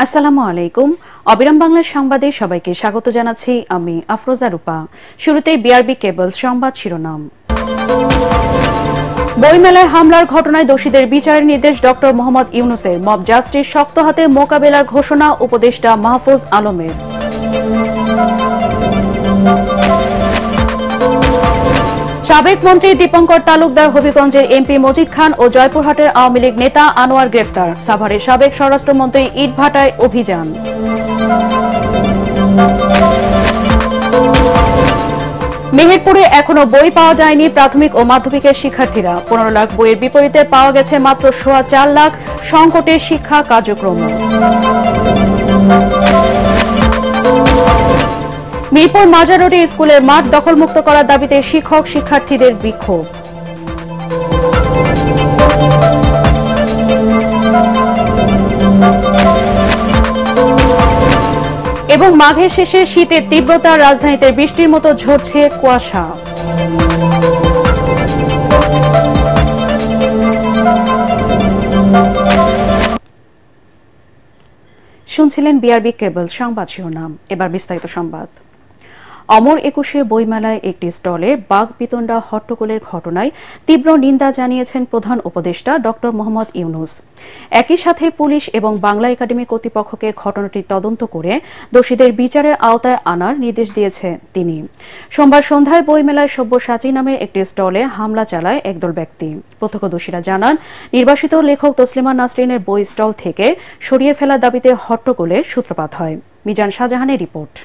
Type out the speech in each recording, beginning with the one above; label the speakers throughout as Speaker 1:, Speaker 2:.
Speaker 1: আসসালামু আলাইকুম। অবিরাম বাংলা সংবাদে সবাইকে স্বাগত জানাচ্ছি আমি আফরোজা রূপা। শুরুতেই বিআরবি কেবলস সংবাদ শিরোনাম। বইমেলায় হামলার ঘটনায় দোষীদের বিচারের নির্দেশ ডক্টর মোহাম্মদ ইউনূসের। মব জাস্টিস শক্ত হাতে মোকাবেলার ঘোষণা উপদেষ্টা মাহফুজ আলমের। সাবেক মন্ত্রী দীপঙ্কর তালুকদার, হবিগঞ্জের এমপি মজিদ খান ও জয়পুরহাটের আওয়ামী লীগ নেতা আনোয়ার গ্রেফতার। সাভারের সাবেক স্বরাষ্ট্রমন্ত্রী ইটভাটায় অভিযান। মেহেরপুরে এখনো বই পাওয়া যায়নি প্রাথমিক ও মাধ্যমিকের শিক্ষার্থীরা। 15 লাখ বইয়ের বিপরীতে পাওয়া গেছে মাত্র 4.25 লাখ। সংকটে শিক্ষা কার্যক্রম। মিরপুর মাজার রোডে স্কুলের মাঠ দখলমুক্ত করার দাবিতে শিক্ষক শিক্ষার্থীদের বিক্ষোভ। এবং মাঘের শেষে শীতের তীব্রতা, রাজধানীতে বৃষ্টির মতো ঝরছে কুয়াশা। শুনছিলেন বিআরবি কেবল সংবাদ শিরোনাম। এবার বিস্তারিত সংবাদ। অমর একুশে বইমেলায় একটি স্টলে বাকবিতণ্ডা হট্টগোলের ঘটনায় তীব্র নিন্দা জানিয়েছেন প্রধান উপদেষ্টা ডক্টর মোহাম্মদ ইউনূস। একই সাথে পুলিশ এবং বাংলা একাডেমি কর্তৃপক্ষকে ঘটনাটি তদন্ত করে দোষীদের বিচারের আওতায় আনার নির্দেশ দিয়েছে তিনি। সোমবার সন্ধ্যায় বইমেলায় সব্যসাচী নামের একটি স্টলে হামলা চালায় একদল ব্যক্তি। প্রত্যক্ষদর্শীরা জানান, নির্বাসিত লেখক তসলিমা নাসরিনের বই স্টল থেকে সরিয়ে ফেলার দাবিতে হট্টগোলের সূত্রপাত হয়। মিজান শাহজাহানের রিপোর্ট।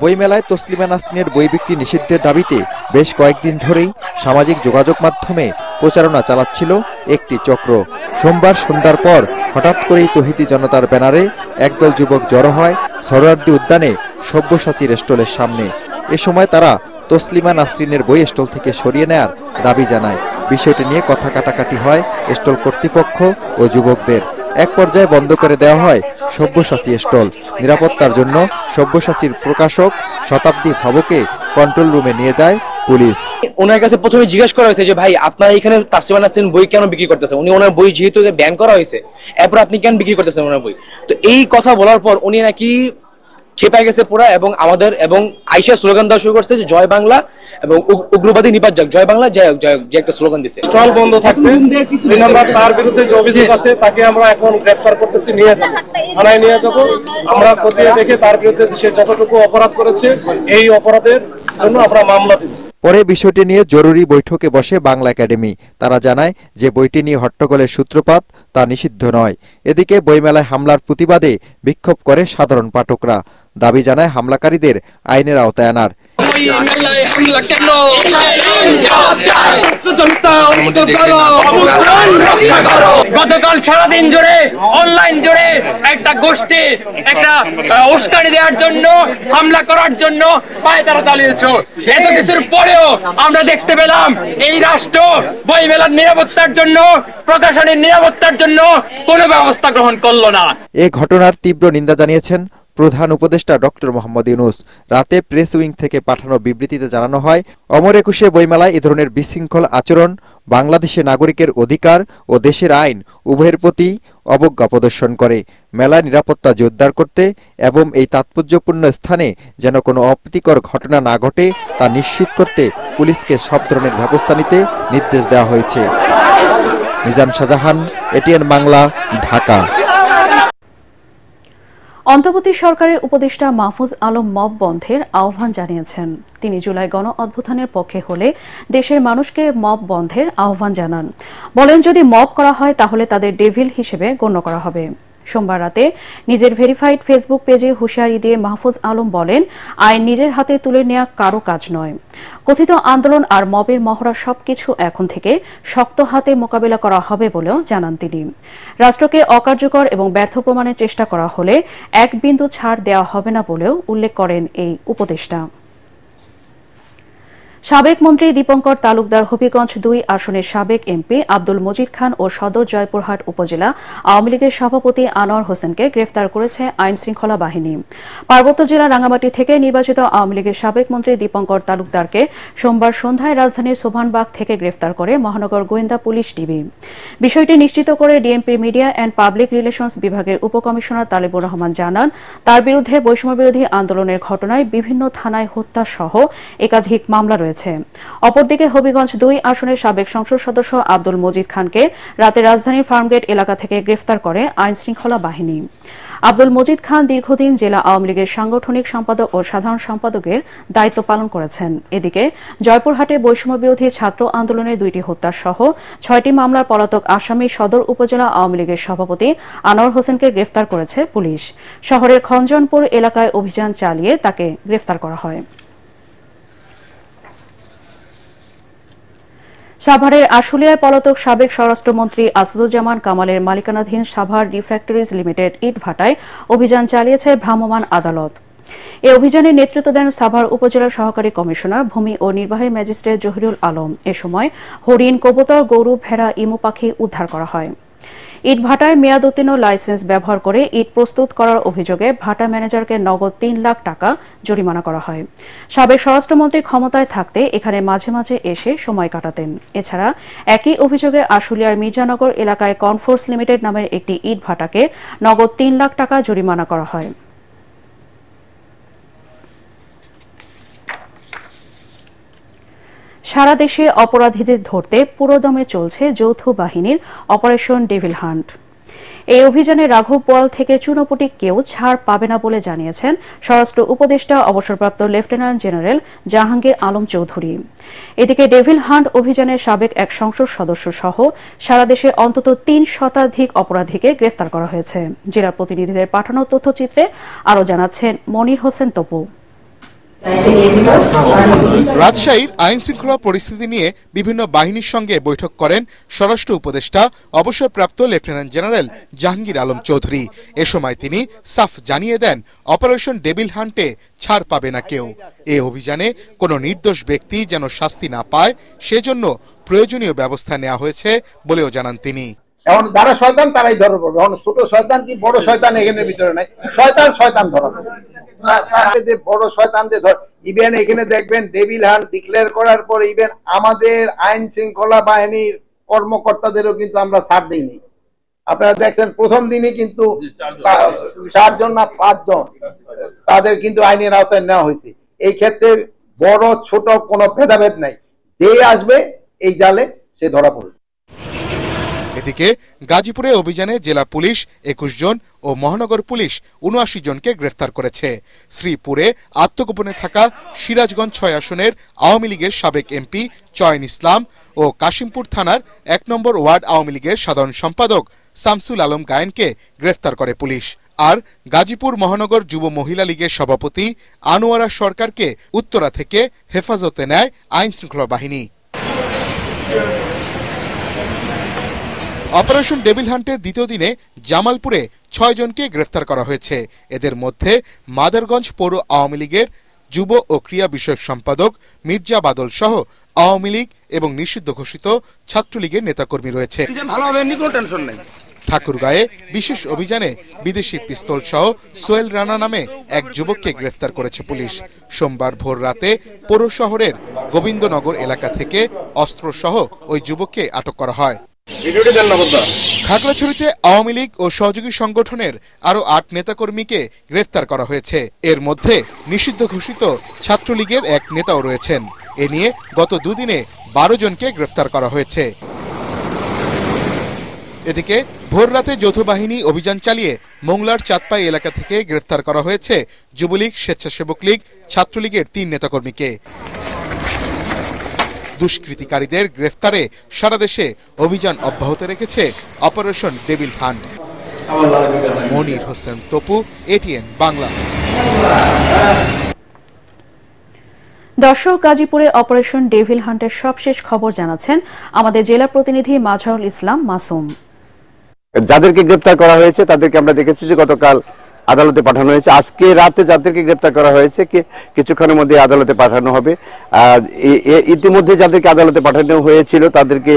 Speaker 2: বইমেলায় তসলিমা নাসরিনের বই বিক্রি নিষিদ্ধের দাবিতে বেশ কয়েকদিন ধরেই সামাজিক যোগাযোগ মাধ্যমে প্রচারণা চালাচ্ছিল একটি চক্র। সোমবার সন্ধ্যার পর হঠাৎ করেই তৌহিদি জনতার ব্যানারে একদল যুবক জড়ো হয় সরোয়ার্দী উদ্যানে সব্যসাচীর স্টলের সামনে। এ সময় তারা তসলিমা নাসরিনের বই স্টল থেকে সরিয়ে নেয়ার দাবি জানায়। বিষয়টি নিয়ে কথা কাটাকাটি হয় স্টল কর্তৃপক্ষ ও যুবকদের। এক পর্যায়ে বন্ধ করে দেওয়া হয় সব্যসাচী স্টল। নিরাপত্তার জন্য সব্যসাচীর প্রকাশক শতাব্দী ভাবকে কন্ট্রোল রুমে নিয়ে যায় পুলিশ।
Speaker 3: ওনার কাছে প্রথমে জিজ্ঞেস করা হয়েছে যে ভাই আপনারা এখানে তাসলিমা নাসরিন বই কেন বিক্রি করতেছেন? উনি ওনার বই যেহেতু ব্যান করা হয়েছে, এরপর আপনি কেন বিক্রি করতেছেন ওনার বই? তো এই কথা বলার পর উনি নাকি খেপে গেছে পুরা, এবং আমাদের এবং আইসা স্লোগান দেওয়া শুরু করছে যে জয় বাংলা এবং উগ্রবাদী নিপাত যাক, জয় বাংলা জয় জয়, যে একটা স্লোগান দিচ্ছে।
Speaker 4: স্টল বন্ধ থাকবে। দুই নম্বর, তার বিরুদ্ধে যে অভিযোগ আছে তাকে আমরা এখন গ্রেফতার করতেছি, নিয়ে যাব, থানায় নিয়ে যাব। আমরা খতিয়ে দেখে তার বিরুদ্ধে সে যতটুকু অপরাধ করেছে এই অপরাধের জন্য আমরা মামলা দিব।
Speaker 2: পরে বিষয়টি নিয়ে জরুরি বৈঠকে বসে বাংলা একাডেমি। তারা জানায় যে বইটি নিয়ে হট্টগোলের সূত্রপাত তা নিষিদ্ধ নয়। এদিকে বইমেলায় হামলার প্রতিবাদে বিক্ষোভ করে সাধারণ পাঠকরা। দাবি জানায় হামলাকারীদের আইনের আওতায় আনার।
Speaker 5: গতকাল সারাদিন জুড়ে অনলাইন জুড়ে একটা গোষ্ঠী একটা উস্কানি দেওয়ার জন্য, হামলা করার জন্য পায়তারা চালিয়েছ। এত কিছুর পরেও আমরা দেখতে পেলাম এই রাষ্ট্র বইমেলার নিরাপত্তার জন্য, প্রকাশনের নিরাপত্তার জন্য কোনো ব্যবস্থা গ্রহণ করলো না।
Speaker 2: এই ঘটনার তীব্র নিন্দা জানিয়েছেন প্রধান উপদেষ্টা ডক্টর মোহাম্মদ ইউনূস। রাতে প্রেস উইং থেকে পাঠানো বিবৃতিতে জানানো হয়, অমর একুশে বইমেলায় এ ধরনের বিশৃঙ্খল আচরণ বাংলাদেশের নাগরিকের অধিকার ও দেশের আইন উভয়ের প্রতি অবজ্ঞা প্রদর্শন করে। মেলায় নিরাপত্তা জোরদার করতে এবং এই তাৎপর্যপূর্ণ স্থানে যেন কোনো অপ্রীতিকর ঘটনা না ঘটে তা নিশ্চিত করতে পুলিশকে সব ধরনের ব্যবস্থা নিতে নির্দেশ দেওয়া হয়েছে। মিজান শাহজাহান, এটিএন বাংলা, ঢাকা।
Speaker 1: অন্তর্বর্তী সরকারের উপদেষ্টা মাহফুজ আলম মব বন্ধের আহ্বান জানিয়েছেন। তিনি জুলাই গণ অভ্যুত্থানের পক্ষে হলে দেশের মানুষকে মব বন্ধের আহ্বান জানান। বলেন, যদি মব করা হয় তাহলে তাদের ডেভিল হিসেবে গণ্য করা হবে। সোমবার রাতে নিজের ভেরিফাইড ফেসবুক পেজে হুঁশিয়ারি দিয়ে মাহফুজ আলম বলেন, আইন নিজের হাতে তুলে নেওয়া কারো কাজ নয়। কথিত আন্দোলন আর মবের মহড়া সবকিছু এখন থেকে শক্ত হাতে মোকাবেলা করা হবে বলেও জানান তিনি। রাষ্ট্রকে অকার্যকর এবং ব্যর্থ প্রমাণের চেষ্টা করা হলে এক বিন্দু ছাড় দেওয়া হবে না বলেও উল্লেখ করেন এই উপদেষ্টা। সাবেক মন্ত্রী দীপঙ্কর তালুকদার হবিগঞ্জ ২ আসনের সাবেক এমপি আব্দুল মজিদ খান ও সদর জয়পুরহাট উপজেলা আওয়ামী লীগের সভাপতি আনোয়ার হোসেনকে গ্রেফতার করেছে আইন শৃঙ্খলা বাহিনী। পার্বত্য জেলা রাঙ্গামাটি থেকে নির্বাচিত আওয়ামী লীগের সাবেক মন্ত্রী দীপঙ্কর তালুকদারকে সোমবার সন্ধ্যায় রাজধানীর সোভানবাগ থেকে গ্রেফতার করে মহানগর গোয়েন্দা পুলিশ ডিবি। বিষয়টি নিশ্চিত করে ডিএমপির মিডিয়া অ্যান্ড পাবলিক রিলেশনস বিভাগের উপকমিশনার তালিবুর রহমান জানান, তার বিরুদ্ধে বৈষম্যবিরোধী আন্দোলনের ঘটনায় বিভিন্ন থানায় হত্যা সহ একাধিক মামলা রয়েছে। অপরদিকে হবিগঞ্জ ২ আসনের সাবেক সংসদ সদস্য আব্দুল মজিদ খানকে রাতে রাজধানীর ফার্মগেট এলাকা থেকে গ্রেফতার করে আইন শৃঙ্খলা বাহিনী। আব্দুল মজিদ খান দীর্ঘদিন জেলা আওয়ামী লীগের সাংগঠনিক সম্পাদক ও সাধারণ সম্পাদকের দায়িত্ব পালন করেছেন। এদিকে জয়পুরহাটে বৈষম্যবিরোধী ছাত্র আন্দোলনের ২টি হত্যা সহ ৬টি মামলার পলাতক আসামি সদর উপজেলা আওয়ামী লীগের সভাপতি আনোয়ার হোসেনকে গ্রেফতার করেছে পুলিশ। শহরের খঞ্জনপুর এলাকায় অভিযান চালিয়ে তাকে গ্রেফতার করা হয়। সাভারের আশুলিয়ায় পলাতক সাবেক স্বরাষ্ট্রমন্ত্রী আসাদুজ্জামান কামালের মালিকানাধীন সাভার রিফ্র্যাক্টরিজ লিমিটেড ইটভাটায় অভিযান চালিয়েছে ভ্রাম্যমাণ আদালত। এই অভিযানের নেতৃত্ব দেন সাভার উপজেলার সহকারী কমিশনার ভূমি ও নির্বাহী ম্যাজিস্ট্রেট জহিরুল আলম। এ সময় হরিণ, কবুতর, গরু, ভেড়া, ইমু পাখি উদ্ধার করা হয়। ইটভাটায় মেয়াদ উত্তীর্ণ লাইসেন্স ব্যবহার করে ইট প্রস্তুত করার অভিযোগে ভাটা ম্যানেজারকে নগদ ৩ লাখ টাকা জরিমানা করা হয়। সাবেক স্বরাষ্ট্রমন্ত্রী ক্ষমতায় থাকতে এখানে মাঝে মাঝে এসে সময় কাটাতেন। এছাড়া একই অভিযোগে আশুলিয়ার মির্জানগর এলাকায় কনফোর্স লিমিটেড নামের একটি ইট ভাটাকে নগদ ৩ লাখ টাকা জরিমানা করা হয়। সারা দেশে অপরাধীদের ধরতে পুরোদমে চলছে যৌথ বাহিনীর অপারেশন ডেভিল হান্ট। এই অভিযানে রাঘব বোয়াল থেকে চুনোপুটি কেউ ছাড় পাবে না বলে জানিয়েছেন স্বরাষ্ট্র উপদেষ্টা অবসরপ্রাপ্ত লেফটেন্যান্ট জেনারেল জাহাঙ্গীর আলম চৌধুরী। এদিকে ডেভিল হান্ট অভিযানের সাবেক এক সংসদ সদস্য সহ সারা দেশে অন্তত ৩ শতাধিক অপরাধীকে গ্রেফতার করা হয়েছে। জেলা প্রতিনিধিদের পাঠানো তথ্যচিত্রে আরও জানাচ্ছেন মনির হোসেন তপু।
Speaker 6: রাজশাহীর আইন শৃঙ্খলা পরিস্থিতি নিয়ে বিভিন্ন বাহিনীর সঙ্গে বৈঠক করেন স্বরাষ্ট্র উপদেষ্টা অবসরপ্রাপ্ত লেফটেন্যান্ট জেনারেল জাহাঙ্গীর আলম চৌধুরী। এ সময় তিনি সাফ জানিয়ে দেন, অপারেশন ডেভিল হান্টে ছাড় পাবে না কেউ। এই অভিযানে কোনো নির্দোষ ব্যক্তি যেন শাস্তি না পায় সেজন্য প্রয়োজনীয় ব্যবস্থা নেওয়া হয়েছে বলেও জানান তিনি।
Speaker 7: এখন যারা শয়তান তারাই ধরা পড়বে। এখন ছোট শয়তান কি বড় শয়তান এখানে ভিতরে নাই, শয়তান ধরা পড়বে। যে বড় শয়তানদের ধর, ইভেন এখানে দেখবেন ডেভিল হান্ট ডিক্লেয়ার করার পর ইভেন আমাদের আইন শৃঙ্খলা বাহিনীর কর্মকর্তাদেরও কিন্তু আমরা ছাড় দিইনি। আপনারা দেখছেন প্রথম দিনই কিন্তু 4 জন না 5 জন তাদের কিন্তু আইনের আওতায় নেওয়া হয়েছে। এই ক্ষেত্রে বড় ছোট কোনো ভেদাভেদ নাই, যে আসবে এই জালে সে ধরা পড়বে।
Speaker 6: এদিকে গাজীপুরে অভিযানে জেলা পুলিশ 21 জন ও মহানগর পুলিশ 79 জনকে গ্রেফতার করেছে। শ্রীপুরে আত্মগোপনে থাকা সিরাজগঞ্জ 6 আসনের আওয়ামী লীগের সাবেক এমপি চয়ন ইসলাম ও কাশিমপুর থানার 1 নম্বর ওয়ার্ড আওয়ামী লীগের সাধারণ সম্পাদক শামসুল আলম গায়েনকে গ্রেফতার করে পুলিশ। আর গাজীপুর মহানগর যুব মহিলা লীগের সভাপতি আনোয়ারা সরকারকে উত্তরা থেকে হেফাজতে নেয় আইন শৃঙ্খলা বাহিনী। অপারেশন ডেভিল হান্টের দ্বিতীয় দিনে জামালপুরে 6 জনকে গ্রেফতার করা হয়েছে। এদের মধ্যে মাদারগঞ্জ পৌর আওয়ামী লীগের যুব ও ক্রীড়া বিষয়ক সম্পাদক মির্জা বাদল সহ আওয়ামী লীগ এবং নিষিদ্ধ ঘোষিত ছাত্রলীগের নেতাকর্মী রয়েছে। ঠাকুরগাঁয়ে বিশেষ অভিযানে বিদেশি পিস্তল সহ সোহেল রানা নামে এক যুবককে গ্রেফতার করেছে পুলিশ। সোমবার ভোর রাতে পৌর শহরের গোবিন্দনগর এলাকা থেকে অস্ত্র সহ ওই যুবককে আটক করা হয়। খাগড়াছড়িতে আওয়ামী লীগ ও সহযোগী সংগঠনের আরো 8 নেতাকর্মীকে গ্রেফতার করা হয়েছে। এর মধ্যে নিষিদ্ধ ঘোষিত ছাত্রলীগের এক নেতাও রয়েছেন। এ নিয়ে গত দুদিনে 12 জনকে গ্রেফতার করা হয়েছে। এদিকে ভোররাতে যৌথ বাহিনী অভিযান চালিয়ে মোংলার চাঁদপাই এলাকা থেকে গ্রেফতার করা হয়েছে যুবলীগ, স্বেচ্ছাসেবক লীগ, ছাত্রলীগের 3 নেতাকর্মীকে। দুষ্কৃতিকারীদের গ্রেফতারে সারা দেশে অভিযান অব্যাহত রেখেছে operation devil hunt. Monir Hossain Tapu, ATN Bangla.
Speaker 1: দর্শক, গাজীপুরে অপারেশন ডেভিল হান্টের সবশেষ খবর জানাচ্ছেন আমাদের জেলা প্রতিনিধি মাজহারুল ইসলাম মাসুম।
Speaker 8: যাদেরকে গ্রেপ্তার করা হয়েছে তাদেরকে আমরা দেখেছি যে গতকাল আদালতে পাঠানো হয়েছে। আজকে রাতে যাদেরকে গ্রেপ্তার করা হয়েছে কিছুক্ষণের মধ্যে আদালতে পাঠানো হবে। ইতিমধ্যে যাদেরকে আদালতে পাঠানো হয়েছিল তাদেরকে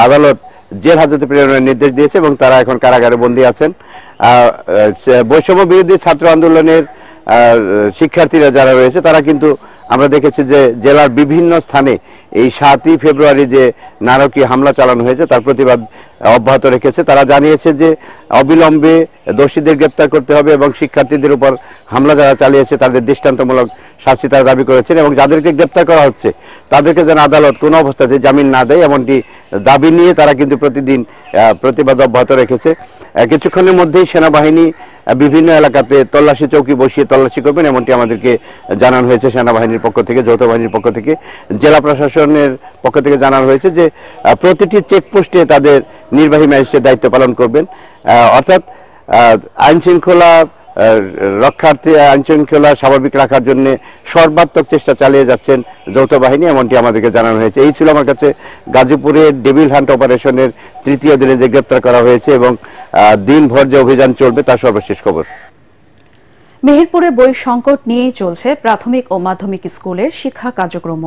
Speaker 8: আদালত জেল হাজতে প্রেরণের নির্দেশ দিয়েছে এবং তারা এখন কারাগারে বন্দী আছেন। বৈষম্য বিরোধী ছাত্র আন্দোলনের শিক্ষার্থীরা যারা রয়েছে তারা কিন্তু আমরা দেখেছি যে জেলার বিভিন্ন স্থানে এই 7ই ফেব্রুয়ারি যে নারকীয় হামলা চালানো হয়েছে তার প্রতিবাদ অব্যাহত রেখেছে। তারা জানিয়েছে যে অবিলম্বে দোষীদের গ্রেপ্তার করতে হবে এবং শিক্ষার্থীদের উপর হামলা যারা চালিয়েছে তাদের দৃষ্টান্তমূলক শাস্তি তারা দাবি করেছেন এবং যাদেরকে গ্রেপ্তার করা হচ্ছে তাদেরকে যেন আদালত কোনো অবস্থাতে জামিন না দেয় এমনটি দাবি নিয়ে তারা কিন্তু প্রতিদিন প্রতিবাদ অব্যাহত রেখেছে। কিছুক্ষণের মধ্যেই সেনাবাহিনী বিভিন্ন এলাকাতে তল্লাশি চৌকি বসিয়ে তল্লাশি করবেন এমনটি আমাদেরকে জানানো হয়েছে সেনাবাহিনীর পক্ষ থেকে, যৌথ বাহিনীর পক্ষ থেকে। জেলা প্রশাসনের পক্ষ থেকে জানানো হয়েছে যে প্রতিটি চেকপোস্টে তাদের নির্বাহী ম্যাজিস্ট্রেট দায়িত্ব পালন করবেন। অর্থাৎ আইন শৃঙ্খলা রক্ষার্থে আইন শৃঙ্খলা স্বাভাবিক রাখার জন্য সর্বাত্মক চেষ্টা চালিয়ে যাচ্ছেন যৌথ বাহিনী এমনটি আমাদেরকে জানানো হয়েছে। এই ছিল আমার কাছে গাজীপুরের ডেভিল হান্ট অপারেশনের 3য় দিনে যে গ্রেপ্তার করা হয়েছে এবং দিনভর যে অভিযান চলবে তার সর্বশেষ খবর।
Speaker 1: মেহেরপুরে বই সংকট নিয়েই চলছে প্রাথমিক ও মাধ্যমিক স্কুলের শিক্ষা কার্যক্রম।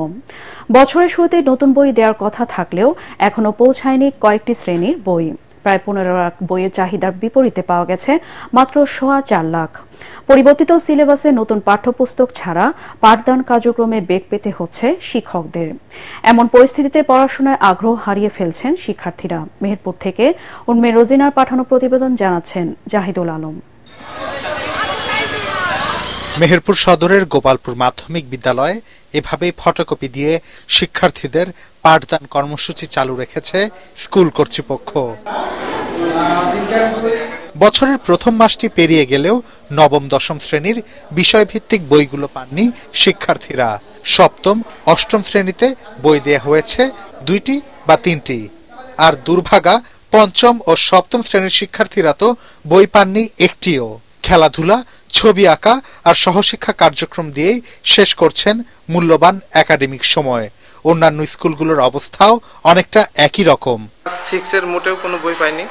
Speaker 1: বছরের শুরুতে নতুন বই দেওয়ার কথা থাকলেও এখনো পৌঁছায়নি কয়েকটি শ্রেণীর বই। প্রায় 15 লাখ বইয়ের চাহিদার বিপরীতে পাওয়া গেছে মাত্র 4.25 লাখ। পরিবর্তিত সিলেবাসে নতুন পাঠ্যপুস্তক ছাড়া পাঠদান কার্যক্রমে বেগ পেতে হচ্ছে শিক্ষকদের। এমন পরিস্থিতিতে পড়াশোনায় আগ্রহ হারিয়ে ফেলছেন শিক্ষার্থীরা। মেহেরপুর থেকে উন্মে রোজিনার পাঠানো প্রতিবেদন জানাচ্ছেন জাহিদুল আলম।
Speaker 6: মেহেরপুর সদরের গোপালপুর মাধ্যমিক বিদ্যালয়ে এভাবে ফটোকপি দিয়ে শিক্ষার্থীদের পাঠদান কর্মসূচি চালু রেখেছে স্কুল কর্তৃপক্ষ। বছরের প্রথম মাসটি পেরিয়ে গেলেও নবম দশম শ্রেণীর বিষয়ভিত্তিক বইগুলো পাননি শিক্ষার্থীরা। সপ্তম অষ্টম শ্রেণীতে বই দেয়া হয়েছে 2টি বা 3টি, আর দুর্ভাগা পঞ্চম ও সপ্তম শ্রেণীর শিক্ষার্থীরা তো বই পাননি একটিও। খেলাধুলা, ছবি আঁকা আর সহশিক্ষা কার্যক্রম দিয়েই শেষ করছেন মূল্যবান একাডেমিক সময়। অন্যান্য স্কুলগুলোর অবস্থাও অনেকটা একই রকম।
Speaker 9: ক্লাস 6 এর মোটেও কোনো বই পাইনি,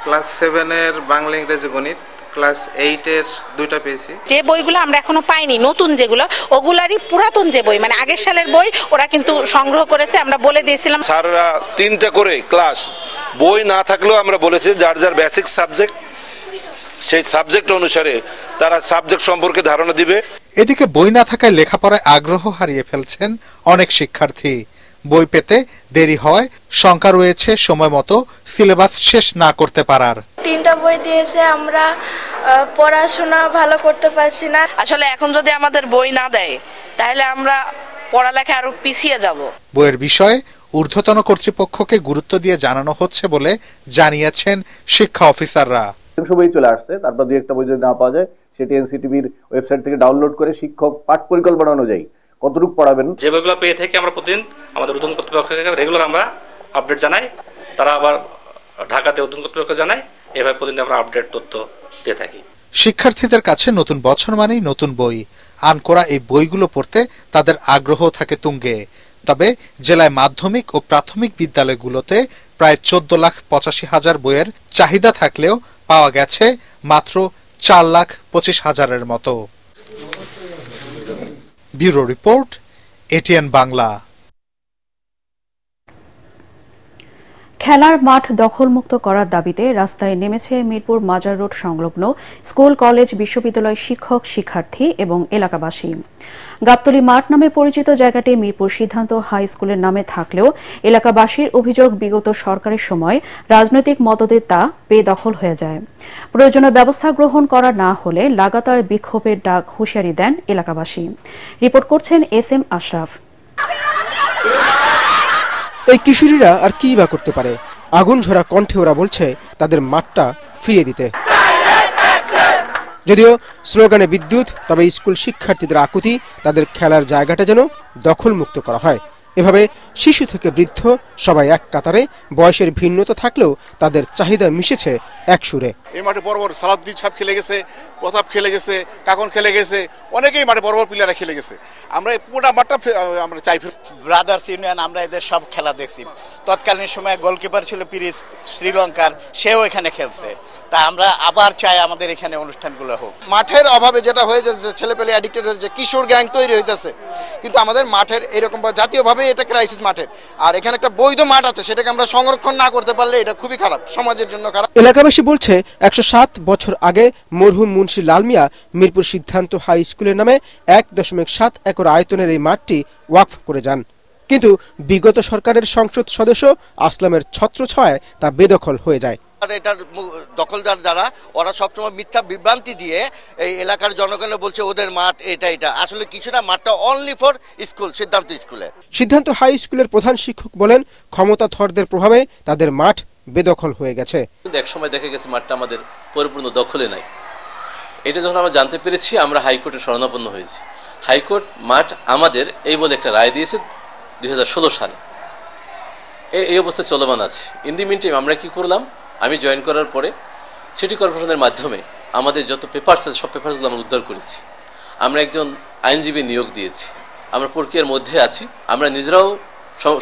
Speaker 9: ক্লাস 7 এর বাংলা ইংরেজি গণিত, ক্লাস 8 এর 2টা পেয়েছি।
Speaker 10: যে বইগুলো আমরা এখনো পাইনি নতুন যেগুলো ওগুলারই পুরাতন যে বই মানে আগের সালের বই ওরা কিন্তু সংগ্রহ করেছে। আমরা বলে দিয়েছিলাম
Speaker 11: স্যাররা 3টা করে ক্লাস বই না থাকলেও আমরা বলেছি যার যার বেসিক সাবজেক্ট সেই সাবজেক্ট অনুসারে তারা সাবজেক্ট সম্পর্কে ধারণা দিবে।
Speaker 6: এদিকে বই না থাকায় লেখাপড়ায় আগ্রহ হারিয়ে ফেলছেন অনেক শিক্ষার্থী। বই পেতে দেরি হওয়ায় শঙ্কা রয়েছে সময় মতো সিলেবাস শেষ না করতে পারার।
Speaker 12: 3টা বই দিয়েছে, আমরা পড়াশোনা ভালো করতে পারছি না।
Speaker 10: আসলে এখন যদি আমাদের বই না দেয় তাহলে আমরা পড়ালেখা আরো পিছিয়ে যাব।
Speaker 6: বইয়ের বিষয়ে ঊর্ধ্বতন কর্তৃপক্ষকে গুরুত্ব দিয়ে জানানো হচ্ছে বলে জানিয়েছেন শিক্ষা অফিসাররা।
Speaker 13: বই চলে আসছে, তারপর 2-1টা বই যদি না পাওয়া যায় সেটি এনসিটিভির ওয়েবসাইট থেকে ডাউনলোড করে শিক্ষক পাঠ পরিকল্পনা অনুযায়ী কতটুকু পড়াবেন
Speaker 5: যে বইগুলো পেয়ে থেকে আমরা প্রতিদিন আমাদের ঊর্ধ্বতন কর্তৃপক্ষকে রেগুলার আমরা আপডেট জানাই, তারা আবার ঢাকাতে ঊর্ধ্বতন কর্তৃপক্ষ জানায়, এভাবে প্রতিদিন আমরা আপডেট তথ্য দিয়ে থাকি।
Speaker 6: শিক্ষার্থীদের কাছে নতুন বছর মানেই নতুন বই। আনকোরা এই বইগুলো পড়তে তাদের আগ্রহ থাকে তুঙ্গে। তবে জেলায় মাধ্যমিক ও প্রাথমিক বিদ্যালয়গুলোতে প্রায় 14,85,000 বইয়ের চাহিদা থাকলেও পাওয়া গেছে মাত্র 4,25,000-এর মতো। Bureau report, ATN Bangla.
Speaker 1: খেলার মাঠ দখলমুক্ত করার দাবিতে রাস্তায় নেমেছে মিরপুর মাজার রোড সংলগ্ন স্কুল, কলেজ, বিশ্ববিদ্যালয় শিক্ষক, শিক্ষার্থী এবং এলাকাবাসী। গাবতলী মাঠ নামে পরিচিত জায়গাটি মিরপুর সিদ্ধান্ত হাই স্কুলের নামে থাকলেও এলাকাবাসীর অভিযোগ বিগত সরকারের সময় রাজনৈতিক মদদে তা বেদখল হয়ে যায়। প্রয়োজনীয় ব্যবস্থা গ্রহণ করা না হলে লাগাতার বিক্ষোভের ডাক হুঁশিয়ারি দেন এলাকাবাসী। রিপোর্ট করছেন SM আশরাফ।
Speaker 14: এই কিশোরীরা আর কি বা করতে পারে? আগুন ঝরা কণ্ঠে ওরা বলছে তাদের মাঠটা ফিরিয়ে দিতে। যদিও স্লোগানে বিদ্যুৎ, তবে স্কুল শিক্ষার্থীদের আকুতি তাদের খেলার জায়গাটা যেন দখলমুক্ত করা হয়। এভাবে শিশু থেকে বৃদ্ধ সবাই এক কাতারে, বয়সের ভিন্নতা থাকলেও তাদের চাহিদা মিশেছে এক সুরে।
Speaker 15: এই মাঠে বড় বড় সালাউদ্দিন সাহেব খেলে গেছে, প্রতাপ খেলে গেছে, কাকন খেলে গেছে, অনেকেই মাঠে বড় বড় প্লেয়াররা খেলে গেছে। আমরা পুরোটা মাঠটা আমরা চাই।
Speaker 16: ব্রাদার্স ইউনিয়ন আমরা এদের সব খেলা দেখছি। তৎকালীন সময়ে গোলকিপার ছিল পিরিস শ্রীলঙ্কার, সেও এখানে খেলছে। তা আমরা আবার চাই আমাদের এখানে অনুষ্ঠানগুলো হোক।
Speaker 17: মাঠের অভাবে যেটা হয়ে যাচ্ছে, ছেলেপেলে অ্যাডিক্টেড হয়েছে, কিশোর গ্যাং তৈরি হইতেছে, কিন্তু আমাদের মাঠের এরকম জাতীয়ভাবে এটা ক্রাইসিস মাঠের। আর এখানে একটা বৈধ মাঠ আছে, সেটাকে আমরা সংরক্ষণ না করতে পারলে এটা খুবই খারাপ, সমাজের জন্য খারাপ।
Speaker 14: এলাকাবাসী বলছে 107 বছর আগে মরহুম মুন্সি লাল মিয়া মিরপুর সিদ্ধান্ত হাই স্কুলের নামে 1.7 একর আয়তনের এই মাঠটি ওয়াকফ করে যান, কিন্তু বিগত সরকারের সংসদ সদস্য আসলামের ছত্রছায়ায় তা বেদখল হয়ে যায়।
Speaker 16: এটার দখলদার যারা, ওরা সবসময় মিথ্যা বিভ্রান্তি দিয়ে এই এলাকার জনগণে বলছে ওদের মাঠ এটা আসলে কিছু না, মাঠটা অনলি ফর স্কুল, সিদ্ধান্ত স্কুলে।
Speaker 14: সিদ্ধান্ত হাই স্কুলের প্রধান শিক্ষক বলেন, ক্ষমতাধরদের প্রভাবে তাদের মাঠ বেদখল হয়ে গেছে।
Speaker 18: এক সময় দেখা গেছে মাঠটা আমাদের পরিপূর্ণ দখলে নাই। এটা যখন আমরা জানতে পেরেছি, আমরা হাইকোর্টে শরণাপন্ন হয়েছি। হাইকোর্ট মাঠ আমাদের এই বলে একটা রায় দিয়েছে 2016 সালে। এই অবস্থা চলমান আছে। ইন দি মিন টাইম আমরা কি করলাম, আমি জয়েন করার পরে সিটি কর্পোরেশনের মাধ্যমে আমাদের যত পেপারস আছে সব পেপারসগুলো আমরা উদ্ধার করেছি। আমরা একজন আইনজীবী নিয়োগ দিয়েছি। আমরা প্রক্রিয়ার মধ্যে আছি। আমরা নিজেরাও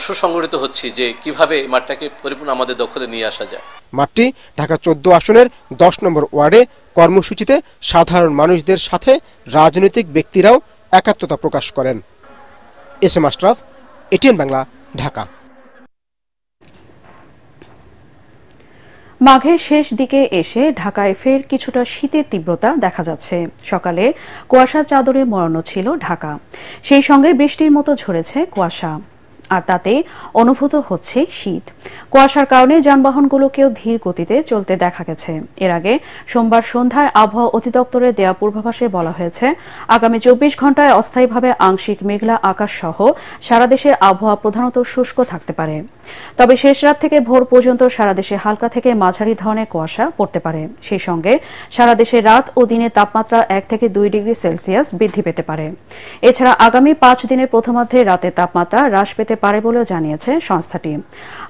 Speaker 18: সুসংগঠিত হচ্ছি যে কিভাবে মাঠটাকে পরিপূর্ণ আমাদের দখলে নিয়ে আসা যায়।
Speaker 14: মাঠটি ঢাকা 14 আসনের 10 নম্বর ওয়ার্ডে কর্মসূচিতে সাধারণ মানুষদের সাথে রাজনৈতিক ব্যক্তিরাও একাত্মতা প্রকাশ করেন। S M Ashraf, ATN Bangla, Dhaka.
Speaker 1: মাঘের শেষ দিকে এসে ঢাকায় ফের কিছুটা শীতের তীব্রতা দেখা যাচ্ছে। সকালে কুয়াশার চাদরে মোড়ানো ছিল ঢাকা, সেই সঙ্গে বৃষ্টির মতো ঝরেছে কুয়াশা, আর তাতে অনুভূত হচ্ছে শীত। কুয়াশার কারণে যানবাহনগুলোকেও ধীর গতিতে চলতে দেখা গেছে। এর আগে সোমবার সন্ধ্যায় আবহাওয়া অধিদপ্তরের দেয়া পূর্বাভাসে বলা হয়েছে, আগামী 24 ঘন্টায় অস্থায়ীভাবে আংশিক মেঘলা আকাশ সহ সারা দেশের আবহাওয়া প্রধানত শুষ্ক থাকতে পারে। তবে শেষ রাত থেকে ভোর পর্যন্ত সারা দেশে হালকা থেকে মাঝারি ধরনের কুয়াশা পড়তে পারে। সেই সঙ্গে সারা দেশে রাত ও দিনের তাপমাত্রা 1 থেকে 2 ডিগ্রি সেলসিয়াস বৃদ্ধি পেতে পারে। এছাড়া আগামী 5 দিনের প্রথমার্ধে রাতের তাপমাত্রা হ্রাস পেতে পারে বলেও জানিয়েছে সংস্থাটি।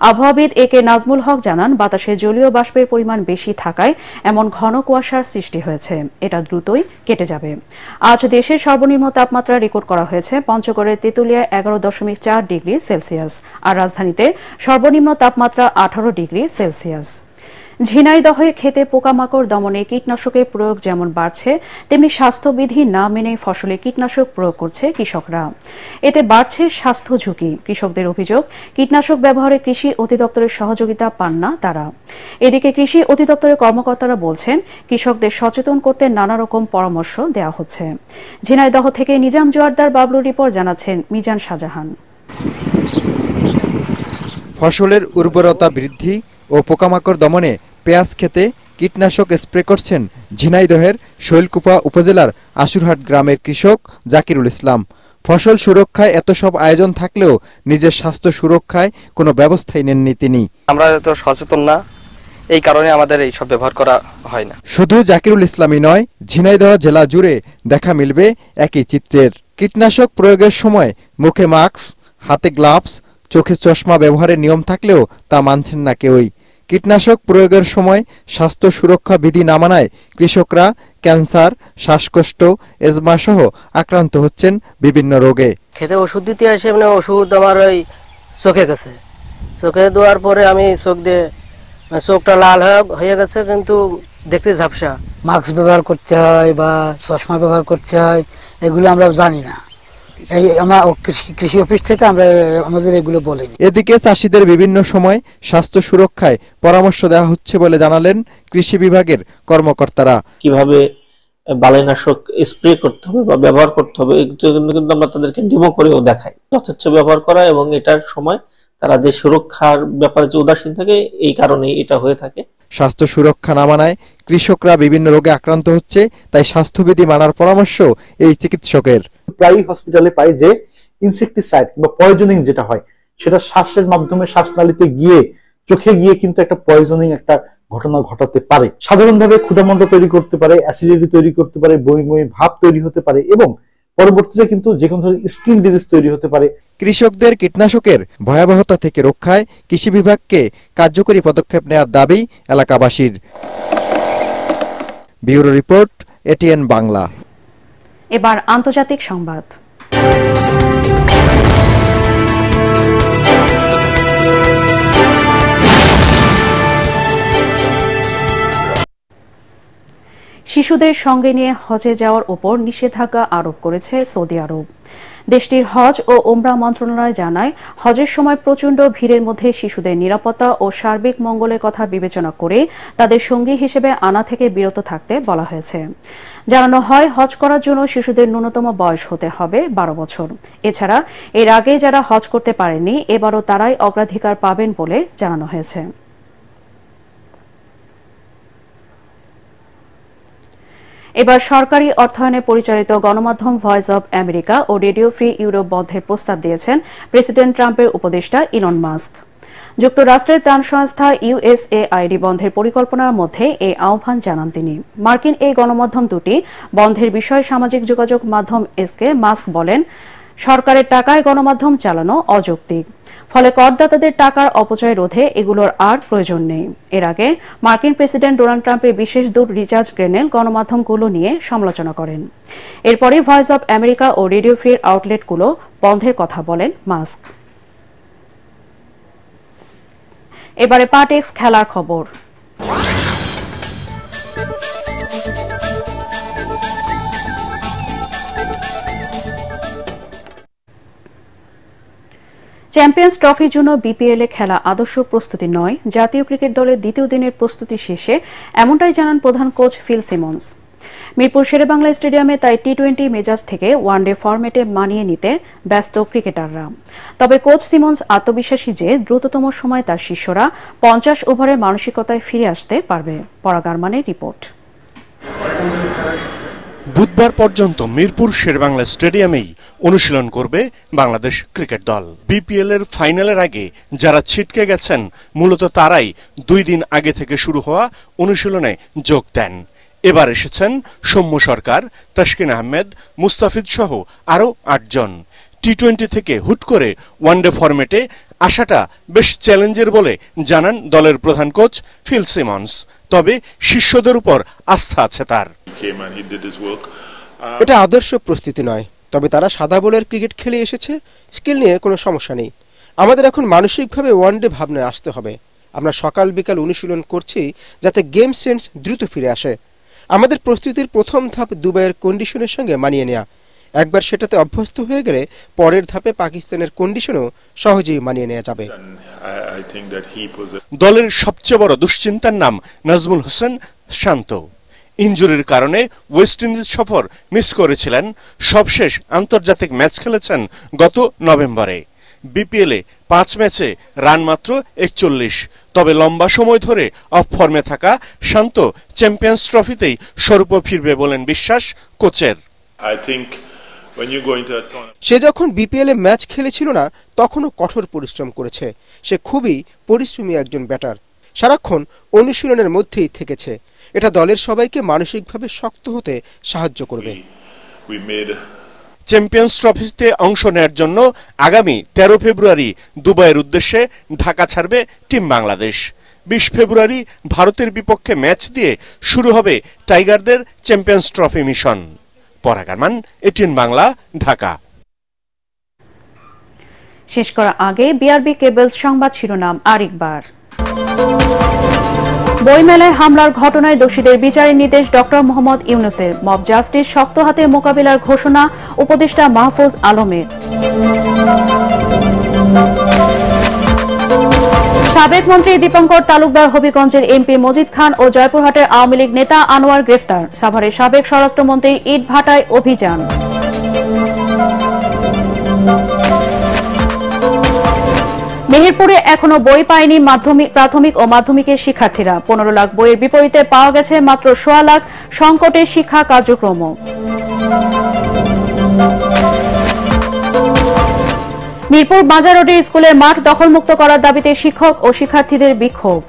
Speaker 1: আবহাওয়াবিদ এ কে নাজমুল হক জানান, বাতাসে জলীয় বাষ্পের পরিমাণ বেশি থাকায় এমন ঘন কুয়াশার সৃষ্টি হয়েছে। এটা দ্রুতই কেটে যাবে। আজ দেশের সর্বনিম্ন তাপমাত্রা রেকর্ড করা হয়েছে পঞ্চগড়ের তেঁতুলিয়ায় 11.4 ডিগ্রি সেলসিয়াস, আর রাজধানীতে সর্বনিম্ন তাপমাত্রা 18 ডিগ্রি সেলসিয়াস। ঝিনাইদহে খেতে পোকামাকড় দমনে কীটনাশকের প্রয়োগ যেমন বাড়ছে, তেমনি স্বাস্থ্যবিধি না মেনে ফসলে কীটনাশক প্রয়োগ করছে কৃষকরা। এতে বাড়ছে স্বাস্থ্য ঝুঁকি। কৃষকদের অভিযোগ, কীটনাশক ব্যবহারে কৃষি অধিদপ্তরের সহযোগিতা পান না তারা। এদিকে কৃষি অধিদপ্তরের কর্মকর্তারা বলছেন, কৃষকদের সচেতন করতে নানা রকম পরামর্শ দেওয়া হচ্ছে। ঝিনাইদহ থেকে নিজাম জোয়ারদার বাবলুর রিপোর্ট, জানাচ্ছেন মিজান শাহজাহান।
Speaker 2: ফসলের উর্বরতা বৃদ্ধি ও পোকামাকড় দমনে পেঁয়াজ খেতে কীটনাশক স্প্রে করছেন ঝিনাইদহের শৈলকুপা উপজেলার আশুরহাট গ্রামের কৃষক জাকিরুল ইসলাম। ফসল সুরক্ষায় এত সব আয়োজন থাকলেও নিজের স্বাস্থ্য সুরক্ষায় কোনো ব্যবস্থাই নেননি তিনি।
Speaker 19: আমরা তো সচেতন না, এই কারণে আমাদের এই সব ব্যবহার করা হয় না।
Speaker 2: শুধু জাকিরুল ইসলামই নয়, ঝিনাইদহ জেলা জুড়ে দেখা মিলবে একই চিত্রের। কীটনাশক প্রয়োগের সময় মুখে মাস্ক, হাতে গ্লাভস, চোখে চশমা ব্যবহারের নিয়ম থাকলেও তা মানছেন না কেউই। কীটনাশক প্রয়োগের সময় স্বাস্থ্য সুরক্ষা বিধি না মানায় কৃষকরা ক্যান্সার, শ্বাসকষ্ট, এজমা সহ আক্রান্ত হচ্ছেন বিভিন্ন রোগে।
Speaker 20: খেতে ওষুধ দিতে আসে, মানে ওষুধ আমার ওই চোখে গেছে, চোখে দেওয়ার পরে আমি চোখ দিয়ে চোখটা লাল হয়ে গেছে, কিন্তু দেখতে ঝাপসা।
Speaker 21: মাস্ক ব্যবহার করতে হয় বা চশমা ব্যবহার করতে হয়, এগুলো আমরা জানি না। এই আমরা কৃষি অফিস থেকে আমরা আমাদের এগুলো বলিনি।
Speaker 2: এদিকে চাষিদের বিভিন্ন সময় স্বাস্থ্য সুরক্ষায় পরামর্শ দেওয়া হচ্ছে বলে জানালেন কৃষি বিভাগের কর্মকর্তারা।
Speaker 22: কিভাবে বালাইনাশক স্প্রে করতে হবে বা ব্যবহার করতে হবে, কিন্তু আমরা তাদেরকে ডেমো করেও দেখাই। যথেচ্ছ ব্যবহার করা এবং এটার সময় তারা যে সুরক্ষার ব্যাপারে যে উদাসীন থাকে, এই কারণেই এটা হয়ে থাকে।
Speaker 2: স্বাস্থ্য সুরক্ষা না মানায় কৃষকরা বিভিন্ন রোগে আক্রান্ত হচ্ছে, তাই স্বাস্থ্যবিধি মানার পরামর্শ এই চিকিৎসকের।
Speaker 23: প্রায় হসপিটালে পাই যে ইনসেকটিসাইড বা পয়জনিং যেটা হয়, সেটা শ্বাসের মাধ্যমে শ্বাসনালীতে গিয়ে চোখে গিয়ে কিন্তু একটা পয়জনিং একটা ঘটনা ঘটাতে পারে। সাধারণভাবে ক্ষুধামন্দা তৈরি করতে পারে, অ্যাসিডিটি তৈরি করতে পারে, বমি বমি ভাব তৈরি হতে পারে এবং পরবর্তীতে কিন্তু যে কোনো ধরনের স্কিন ডিজিজ তৈরি হতে পারে।
Speaker 2: কৃষকদের কীটনাশকের ভয়াবহতা থেকে রক্ষায় কৃষি বিভাগকে কার্যকরী পদক্ষেপ নেওয়ার দাবি এলাকাবাসীর। Bureau report, ATN Bangla.
Speaker 1: এবার আন্তর্জাতিক সংবাদ। শিশুদের সঙ্গে নিয়ে হজে যাওয়ার উপর নিষেধাজ্ঞা আরোপ করেছে সৌদি আরব। দেশটির হজ ও ওমরা মন্ত্রণালয় জানায়, হজের সময় প্রচণ্ড ভিড়ের মধ্যে শিশুদের নিরাপত্তা ও সার্বিক মঙ্গলের কথা বিবেচনা করে তাদের সঙ্গী হিসেবে আনা থেকে বিরত থাকতে বলা হয়েছে। জানানো হয়, হজ করার জন্য শিশুদের ন্যূনতম বয়স হতে হবে 12 বছর। এছাড়া এর আগে যারা হজ করতে পারেনি, এবারও তারাই অগ্রাধিকার পাবেন বলে জানানো হয়েছে। এবার সরকারি অর্থায়নে পরিচালিত গণমাধ্যম ভয়েস অব আমেরিকা ও রেডিও ফ্রি ইউরোপ বন্ধের প্রস্তাব দিয়েছেন প্রেসিডেন্ট ট্রাম্পের উপদেষ্টা ইলন মাস্ক। যুক্তরাষ্ট্রের ত্রাণ সংস্থা USAID বন্ধের পরিকল্পনার মধ্যে এই আহ্বান জানান তিনি। মার্কিন এই গণমাধ্যম দুটি বন্ধের বিষয়ে সামাজিক যোগাযোগ মাধ্যম এক্সকে মাস্ক বলেন, সরকারের টাকায় গণমাধ্যম চালানো অযৌক্তিক, ফলে করদাতাদের টাকার অপচয় রোধে এগুলোর আর প্রয়োজন নেই। এর আগে মার্কিন প্রেসিডেন্ট ডোনাল্ড ট্রাম্পের বিশেষ দূত রিচার্ড গ্রেনেল গণমাধ্যমগুলো নিয়ে সমালোচনা করেন। এরপরই ভয়েস অব আমেরিকা ও রেডিও ফ্রির আউটলেটগুলো বন্ধের কথা বলেন মাস্ক। এবারে পার্টেক্স খেলার খবর। চ্যাম্পিয়ন্স ট্রফির জন্য বিপিএল এ খেলা আদর্শ প্রস্তুতি নয়, জাতীয় ক্রিকেট দলের দ্বিতীয় দিনের প্রস্তুতি শেষে এমনটাই জানান প্রধান coach Phil Simmons. Mirpur Sher-e-Bangla স্টেডিয়ামে তাই টি-20 মেজাজ থেকে ওয়ানডে ফরম্যাটে মানিয়ে নিতে ব্যস্ত ক্রিকেটাররা। তবে কোচ সিমন্স আত্মবিশ্বাসী যে দ্রুততম সময় তার শিষ্যরা 50 ওভারের মানসিকতায় ফিরে আসতে পারবে। পরাগ আরমানের রিপোর্ট।
Speaker 3: বুধবার পর্যন্ত মিরপুর শেরেবাংলা স্টেডিয়ামেই অনুশীলন করবে বাংলাদেশ ক্রিকেট দল। বিপিএল এর ফাইনালের আগে যারা ছিটকে গেছেন, মূলত তারাই 2 দিন আগে থেকে শুরু হওয়া অনুশীলনে যোগ দেন। এবার এসেছেন সৌম্য সরকার, তাসকিন আহমেদ, মুস্তাফিজ সহ আরও 8 জন। টি-20 থেকে হুট করে ওয়ানডে ফরম্যাটে আসাটা বেশ চ্যালেঞ্জের বলে জানান দলের প্রধান কোচ ফিল সিমন্স। তবে শিষ্যদের উপর আস্থা আছে তার।
Speaker 14: এটা আদর্শ প্রস্তুতি নয়, তবে তারা সাদা বলের ক্রিকেট খেলে এসেছে, স্কিল নিয়ে কোনো সমস্যা নেই। আমাদের এখন মানসিকভাবে ওয়ানডে ভাবনায় আসতে হবে। আমরা সকাল বিকাল অনুশীলন করছি যাতে গেম সেন্স দ্রুত ফিরে আসে। আমাদের প্রস্তুতির প্রথম ধাপ দুবাইয়ের কন্ডিশনের সঙ্গে মানিয়ে নেওয়া। একবার সেটাতে অভ্যস্ত হয়ে গেলে পরের ধাপে পাকিস্তানের কন্ডিশনও সহজেই মানিয়ে নেওয়া যাবে।
Speaker 3: দলের সবচেয়ে বড় দুশ্চিন্তার নাম নাজমুল হোসেন শান্ত। ইনজুরির কারণে ওয়েস্ট ইন্ডিজ সফর মিস করেছিলেন। সবশেষ আন্তর্জাতিক ম্যাচ খেলেছেন গত নভেম্বরে। বিপিএলে 5 ম্যাচে রান মাত্র 41। তবে লম্বা সময় ধরে অফ ফর্মে থাকা শান্ত চ্যাম্পিয়ন্স ট্রফিতেই স্বরূপ ফিরবে বলেন বিশ্বাস কোচের।
Speaker 14: সে যখন বিপিএল এ ম্যাচ খেলেছিল না, তখনও কঠোর পরিশ্রম করেছে। সে খুবই পরিশ্রমী একজন ব্যাটার, সারাক্ষণ অনুশীলনের মধ্যেই থেকেছে। এটা দলের সবাইকে মানসিকভাবে শক্ত হতে সাহায্য করবে।
Speaker 3: চ্যাম্পিয়ন্স ট্রফিতে অংশ নেয়ার জন্য আগামী 13 ফেব্রুয়ারি দুবাইয়ের উদ্দেশ্যে ঢাকা ছাড়বে টিম বাংলাদেশ। 20 ফেব্রুয়ারি ভারতের বিপক্ষে ম্যাচ দিয়ে শুরু হবে টাইগারদের চ্যাম্পিয়ন্স ট্রফি মিশন। পরাগ আরমান, এটিএন বাংলা, ঢাকা।
Speaker 1: শেষ করার আগে বিআরবি কেবলস সংবাদ শিরোনাম আরেকবার। বইমেলায় হামলার ঘটনায় দোষীদের বিচারের নির্দেশ ডক্টর মোহাম্মদ ইউনূসের। মব জাস্টিস শক্ত হাতে মোকাবিলার ঘোষণা উপদেষ্টা মাহফুজ আলমের। সাবেক মন্ত্রী দীপঙ্কর তালুকদার, হবিগঞ্জের এমপি মজিদ খান ও জয়পুরহাটের আওয়ামী লীগ নেতা আনোয়ার গ্রেফতার। সাভারের সাবেক স্বরাষ্ট্রমন্ত্রীর ইট ভাটায় অভিযান। মেহেরপুরে এখনো বই পায়নি প্রাথমিক ও মাধ্যমিকের শিক্ষার্থীরা। 15 লাখ বইয়ের বিপরীতে পাওয়া গেছে মাত্র 1.25 লাখ। সংকটে শিক্ষা কার্যক্রম। মিরপুর বাজার রোডে স্কুলের মাঠ দখলমুক্ত করার দাবিতে শিক্ষক ও শিক্ষার্থীদের বিক্ষোভ।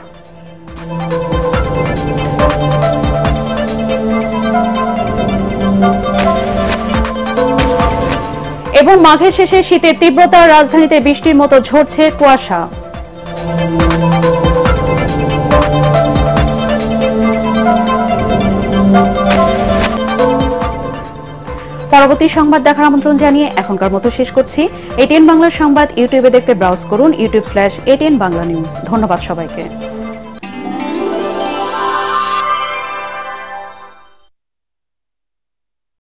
Speaker 1: মাঘের শেষে শীতের তীব্রতা, রাজধানীতে বৃষ্টির মতো ঝরছে কুয়াশা। পরবর্তী সংবাদ দেখার আমন্ত্রণ জানিয়ে এখনকার মতো শেষ করছি। এটিএন বাংলার সংবাদ ইউটিউবে দেখতে ব্রাউজ করুন youtube/ATN বাংলা নিউজ। ধন্যবাদ সবাইকে।